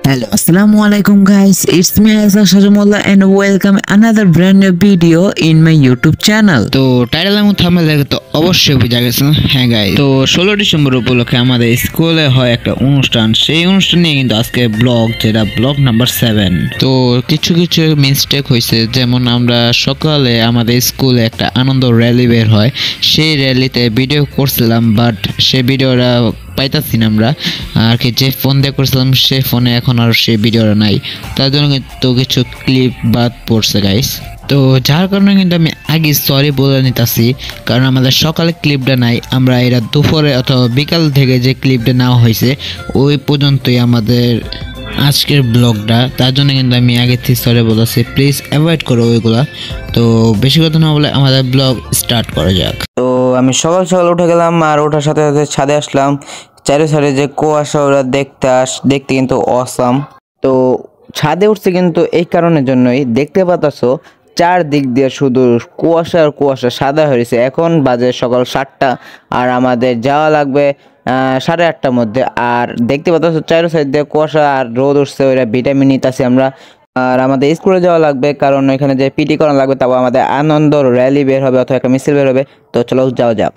Hello, assalamu alaikum guys. It's me Azhar Shajamullah and welcome another brand new video in my YouTube channel. তো title এবং thumbnail দেখে তো অবশ্যই বুঝা গেছেন। হ্যাঁ গাইস, তো 16 ডিসেম্বর উপলক্ষে আমাদের স্কুলে হয় একটা অনুষ্ঠান। সেই অনুষ্ঠান নিয়ে কিন্তু আজকে ব্লগ, যেটা ব্লগ নাম্বার 7। তো কিছু মিস্টেক হয়েছে, যেমন আমরা সকালে আমাদের স্কুলে একটা আনন্দ র্যালি বের হয়, সেই র্যালিতে ভিডিও করছিলাম, বাট সেই ভিডিওটা পাইতাছি না আমরা আর কি। যে ফোন দিয়ে করছিলাম সেই ফোনে এখন আর সেই ভিডিওটা নাই, তার জন্য কিন্তু কিছু ক্লিপ বাদ পড়ছে গাইস। তো যার কারণে কিন্তু আমি আগে সরি বলে নিতেছি, কারণ আমাদের সকালে ক্লিপটা নাই, আমরা এরা দুপুরে অথবা বিকাল থেকে যে ক্লিপটা নেওয়া হয়েছে ওই পর্যন্তই আমাদের আজকের ব্লগটা। তার জন্য কিন্তু আমি আগে থেকে সরি বলেছি, প্লিজ অ্যাভয়েড করো ওইগুলা। তো বেশি কথা না বলে আমাদের ব্লগ স্টার্ট করা যাক। তো আমি সকাল সকাল উঠে গেলাম, আর ওঠার সাথে সাথে ছাদে আসলাম। চারি সাইডে যে কুয়াশা, ওরা দেখতে কিন্তু অসাম। তো ছাদে উঠছে কিন্তু এই কারণের জন্যই, দেখতে পাতাছো চারদিক দিয়ে শুধু কুয়াশা আর কুয়াশা, সাদা হয়েছে। এখন বাজে সকাল 7টা আর আমাদের যাওয়া লাগবে 8:30টার মধ্যে। আর দেখতে পাচ্ছ চারো সাইড দিয়ে কুয়াশা আর রোদ উঠছে, ওইটা ভিটামিন নিতেছি আমরা। আর আমাদের স্কুলে যাওয়া লাগবে, কারণ ওইখানে যে পিটি করা লাগবে, তারপর আমাদের আনন্দ র্যালি বের হবে অথবা একটা মিছিল বের হবে। তো চলো যাওয়া যাক।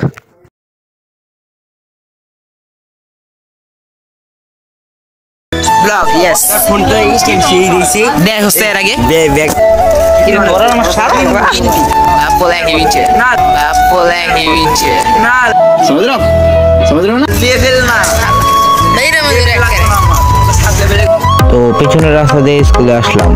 Vlog, yes. ফোন করে স্টেপ সেই দিছি দেখ হচ্ছে এর আগে ব্যাগ কি তোরা আমার সারা বাপ্পো লাগি বিচে না, বাপ্পো লাগি বিচে না, সমুদ্র না দিয়ে দিল না এইটা মধ্যে রাখে। তো পেছনের রাস্তা দিয়ে স্কুলে আসলাম।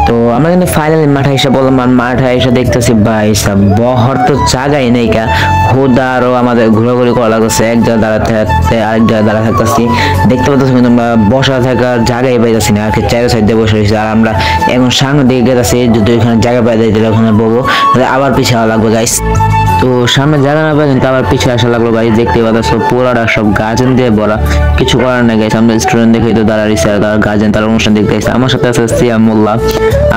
তো আমরা কিন্তু ফাইনালি মাঠে এসে বললাম, মাঠে এসে দেখতেছি ভাই সব বহর তো জায়গায় নেই কা, হুদা আরো আমাদের ঘোরাঘুরি করা লাগছে, এক জায়গায় দাঁড়াতে থাকতে আরেক জায়গায় দাঁড়া থাকতেছি। দেখতে পাচ্ছি কিন্তু আমরা বসা থাকার জায়গায় পাইতেছি না, আর কি চারো সাইড দিয়ে বসে রয়েছি। আর আমরা এখন সামনের দিকে গেতেছি, যদি ওইখানে জায়গা পাই দিই তাহলে ওখানে বলবো, আবার পিছিয়ে লাগবো গাইস। তো সামনে জায়গা না পাই কিন্তু আবার পিছিয়ে আসা লাগলো গাইস। দেখতে পাচ্ছ পুরাটা সব গার্জেন দিয়ে ভরা, কিছু করার নাই গাইস। আমরা স্টুডেন্ট দেখে তো দাঁড়াইছি, আর তার গার্জেন তার অনুষ্ঠান দেখতে গেছে। আমার সাথে আছে সিয়াম মোল্লা,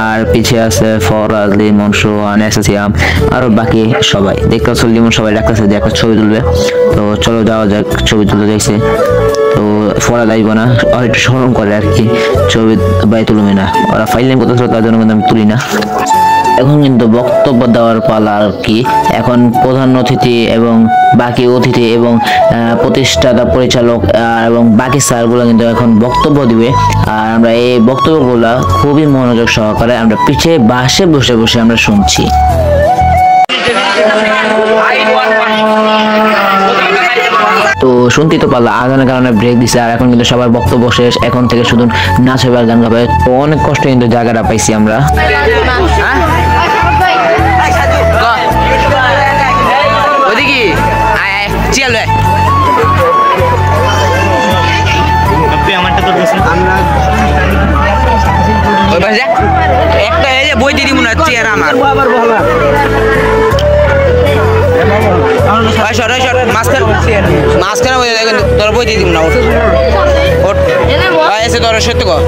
আর পিছিয়ে আছে ফরাজ, লিমন, সোহান, সিয়াম, আরো বাকি সবাই। দেখতে পাচ্ছ লিমন সবাই ডাকতেছে যে একটা ছবি তুলবে। তো চলো যাওয়া যাক, ছবি তুলে যাইছে। তো ফরাজ আসবো না, আর একটু স্মরণ করে আর কি, ছবি বাই তুলবে না, ওরা ফাইলিং করতেছিল, তার জন্য কিন্তু আমি তুলি না। এখন কিন্তু বক্তব্য দেওয়ার পালা আর কি। এখন প্রধান অতিথি এবং বাকি অতিথি এবং প্রতিষ্ঠাতা, পরিচালক এবং বাকি স্যারগুলো কিন্তু এখন বক্তব্য দিবে। আর আমরা এই বক্তব্যগুলো খুবই মনোযোগ সহকারে আমরা পিছিয়ে বাসে বসে বসে আমরা শুনছি। তো শুনতে তো পারলাম, আজানের কারণে ব্রেক দিছে, আর এখন কিন্তু সবার বক্তব্য শেষ। এখন থেকে শুধু নাচ হবে আর গান গাবে। তো অনেক কষ্ট কিন্তু জায়গাটা পাইছি আমরা। একটা বই দিদি মনে হচ্ছে আর আমার মাঝখানে বই দেখেন, তোর বই দিয়ে দিব না, এসে তোর সত্যি কর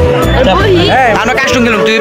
আমরা কাস্টম গেলাম তুই।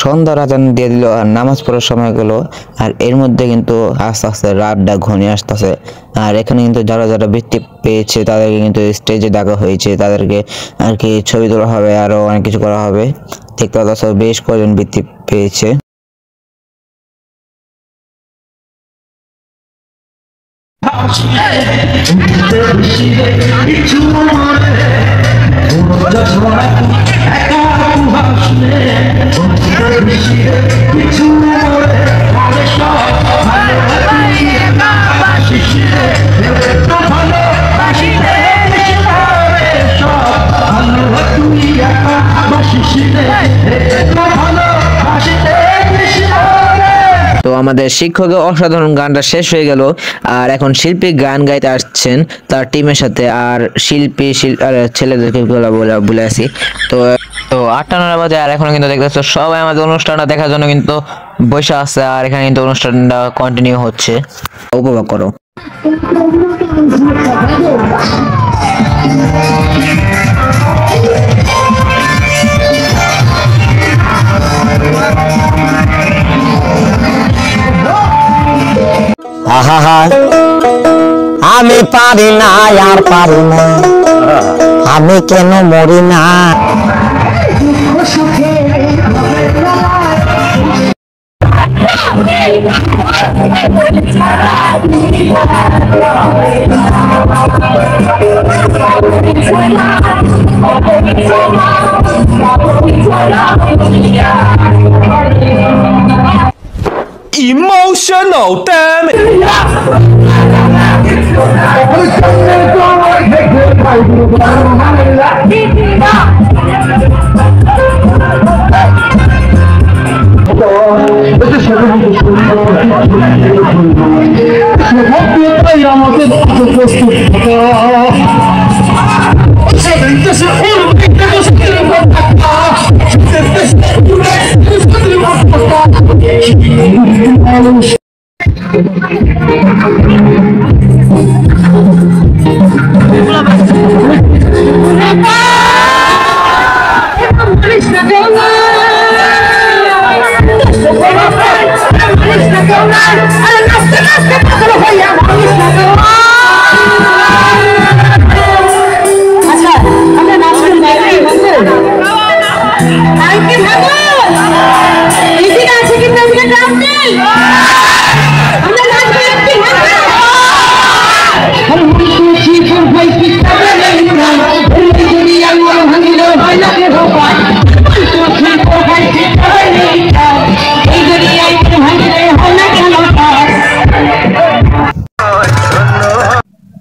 সন্ধ্যার আজান দিয়ে দিল, আর নামাজ পড়ার সময় গেল। আর এর মধ্যে কিন্তু আস্তে আস্তে রাতটা ঘনিয়ে আসতেছে। আর এখানে কিন্তু যারা যারা বৃত্তি পেয়েছে তাদেরকে কিন্তু স্টেজে ডাকা হয়েছে, তাদেরকে আর কি ছবি তোলা হবে, আরো অনেক কিছু করা হবে। দেখতে পাচ্ছ বেশ কয়েকজন বৃত্তি পেয়েছে। আমাদের শিক্ষকের অসাধারণ গানটা শেষ হয়ে গেল, আর এখন শিল্পী গান গাইতে আসছেন তার টিমের সাথে, আর শিল্পী আর ছেলেদেরকে বলে আসি। তো তো 8টা 9 বাজে, আর এখন কিন্তু দেখতেছো সবাই আমাদের অনুষ্ঠানটা দেখার জন্য কিন্তু বসে আছে, আর এখানে কিন্তু অনুষ্ঠানটা কন্টিনিউ হচ্ছে, উপভোগ করো। আমি পারি না, আর পারি না, আমি কেন মরি না। Emotional damage.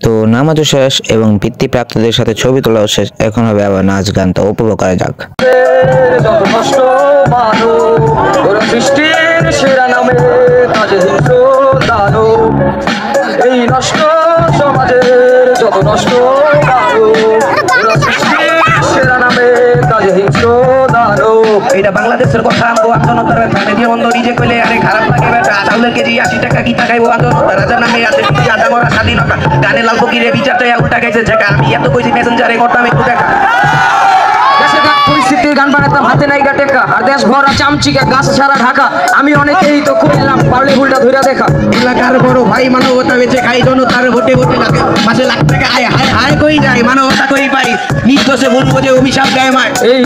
তো নামাজও শেষ এবং বৃত্তিপ্রাপ্তদের সাথে ছবি তোলাও শেষ, এখন হবে আবার নাচ গান, তো উপভোগ করা যাক। সৃষ্টির সেরা নামে কাজে হিংস্র দানব, এই নষ্ট সমাজের যত নষ্ট সৃষ্টির সেরা নামে কাজে হিংস্র দানব। এটা বাংলাদেশের কথা, আন্দোলন ধানে দিয়ে বন্ধ নিজে কইলে আরে খারাপ লাগে বেটা, চাউলের কেজি 80 টাকা কি টাকাইবো আন্দোলন রাজার নামে আছে আদা মরা স্বাধীনতা, গানে লাল ফকিরে বিচারটা উল্টা গাইছে ঝাঁকা, আমি এত কইছি মেসেঞ্জারে করতাম একটু দেখা। পরিস্থিতির গান বানাতাম হাতে নাই গা টেকা, আর দেশ ভরা চামচিকা গাছ ছাড়া ঢাকা, আমি অনেকেই তো করলাম পারলে ভুলটা ধরে দেখা। এলাকার বড় ভাই মানবতা বেঁচে খাই জনতার ভোটে ভোটে লাগে, মাসে লাখ টাকা আয় হায় হায় কই যায়, মানবতা কই পাই নিজ দোষে ভুল বোঝে অভিশাপ দেয় মায়। এই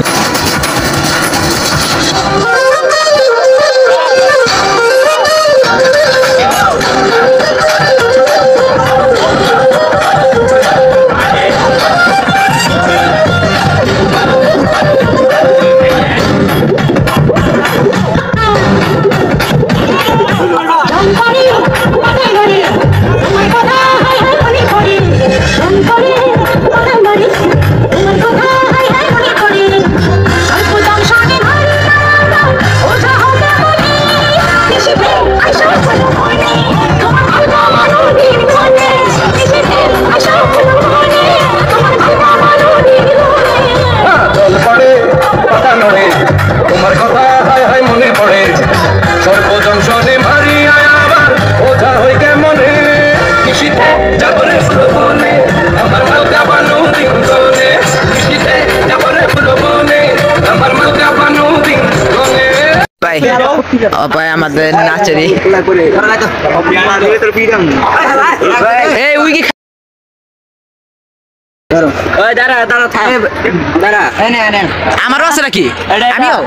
ভাই আমাদের নাচেরই আমারও আছে নাকি? আমিও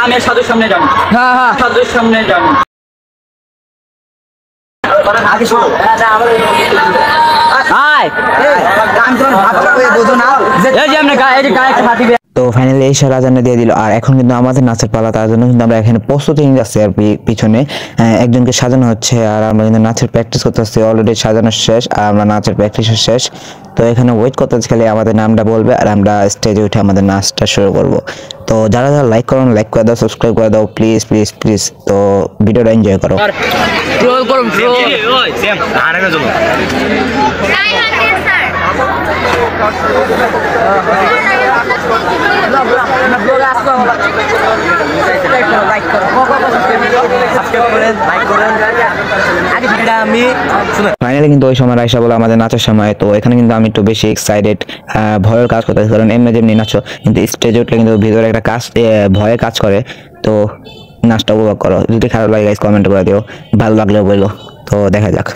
আমি সাধুর সামনে যাবো, সাধুর সামনে যাবো। তো ফাইনালি এই রাজানে দিয়ে দিল, আর এখন কিন্তু আমাদের নাচের পালা, তার জন্য কিন্তু আমরা এখানে প্রস্তুতি নিয়ে যাচ্ছি, আর পিছনে একজনকে সাজানো হচ্ছে, আর আমরা কিন্তু নাচের প্র্যাকটিস করতেছি, অলরেডি সাজানো শেষ আর আমরা নাচের প্র্যাকটিস শেষ। তো এখানে ওয়েট করতেছি, খালি আমাদের নামটা বলবে আর আমরা স্টেজে উঠে আমাদের নাচটা শুরু করব। তো যারা যারা লাইক করো লাইক করে দাও, সাবস্ক্রাইব করে দাও প্লিজ প্লিজ প্লিজ। তো ভিডিওটা এনজয় করো। ফাইনালি কিন্তু ওই সময় রাইসা বলে আমাদের নাচের সময়, তো এখানে কিন্তু আমি একটু বেশি এক্সাইটেড, ভয়ের কাজ করতেছি, কারণ এমনি যেমনি নাচো কিন্তু স্টেজে উঠলে কিন্তু ভিতরে একটা কাজ ভয়ে কাজ করে। তো নাচটা উপভোগ করো, যদি খারাপ লাগে গাইস কমেন্ট করে দিও, ভালো লাগলেও বলো। তো দেখা যাক।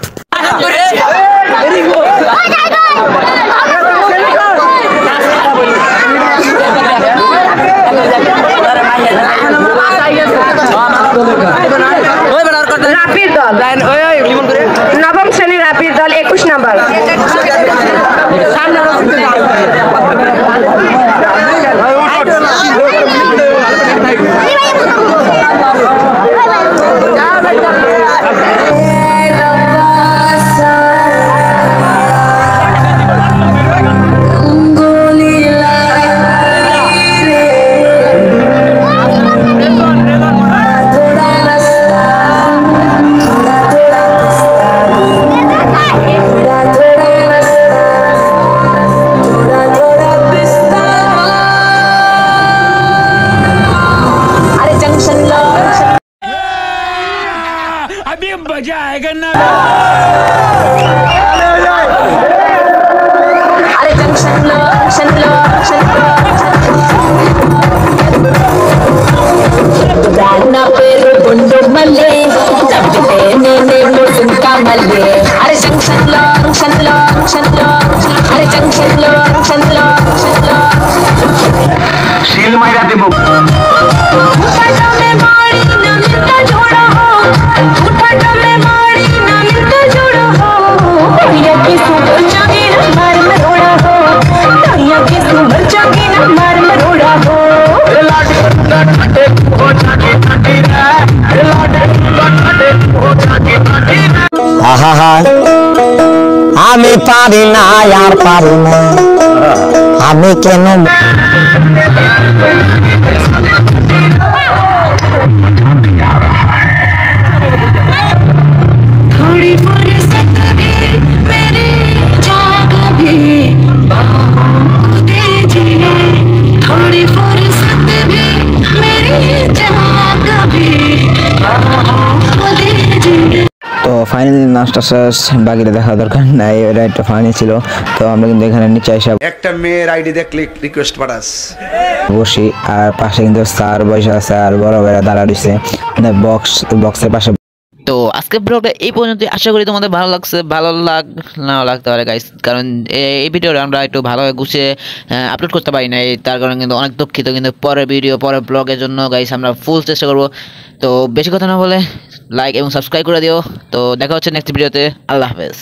নবম শ্রেণীর রাপির দল 21 নম্বর। আমি পারি না আর পারি না, আমি কেন थोड़ी फुर्सत भी मेरी जाग भी बाहों को दीजिए, थोड़ी फुर्सत भी मेरी जाग भी बाहों को दीजिए। তো ফাইনালি নাচটা শেষ, বাকিটা দেখা দরকার নাই, এটা একটা ফানি ছিল। তো আমরা কিন্তু এখানে নিচে এসে একটা মেয়ের আইডি দিয়ে ক্লিক রিকোয়েস্ট পাঠাস বসি, আর পাশে কিন্তু স্যার বসে আছে আর বড় ভাইরা দাঁড়া রয়েছে বক্সের পাশে। তো আজকের ব্লগটা এই পর্যন্ত, আশা করি তোমাদের ভালো লাগছে। ভালো নাও লাগতে পারে গাইস, কারণ এই ভিডিওটা আমরা একটু ভালোভাবে গুছিয়ে আপলোড করতে পারি না, তার কারণে কিন্তু অনেক দুঃখিত। কিন্তু পরের ভিডিও পরের ব্লগের জন্য গাইস আমরা ফুল চেষ্টা করব। তো বেশি কথা না বলে লাইক এবং সাবস্ক্রাইব করে দিও। তো দেখা হচ্ছে নেক্সট ভিডিওতে। আল্লাহ হাফেজ।